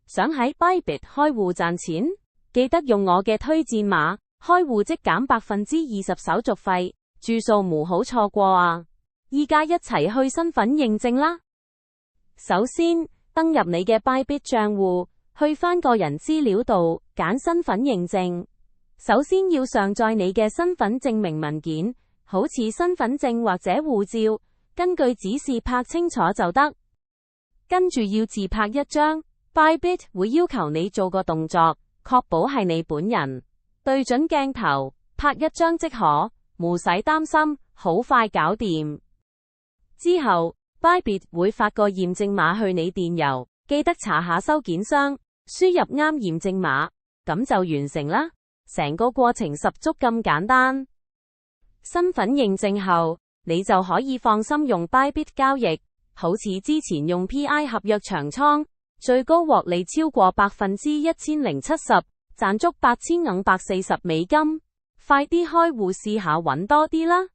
想喺 Bybit 開戶賺錢？記得用我嘅推薦碼，開戶即減20%手續費，住數唔好錯過啊！依家一齊去身份認證啦！首先，登入你嘅 Bybit 賬戶，去返個人資料度，揀身份認證。首先要上載你嘅身份證明文件，好似身份證或者護照，根據指示拍清楚就得。跟住要自拍一張， Bybit 會要求你做個動作，確保係你本人，對準鏡頭，拍一張即可，唔使擔心，好快搞掂。之後，Bybit 會發個驗證碼去你電郵，記得查下收件箱，輸入啱驗證碼，咁就完成啦。成個過程十足咁簡單。身份認證後，你就可以放心用 Bybit 交易，好似之前用 PI 合約長倉，最高獲利超過1070%，賺足8540美金。快啲開戶試下搵多啲啦！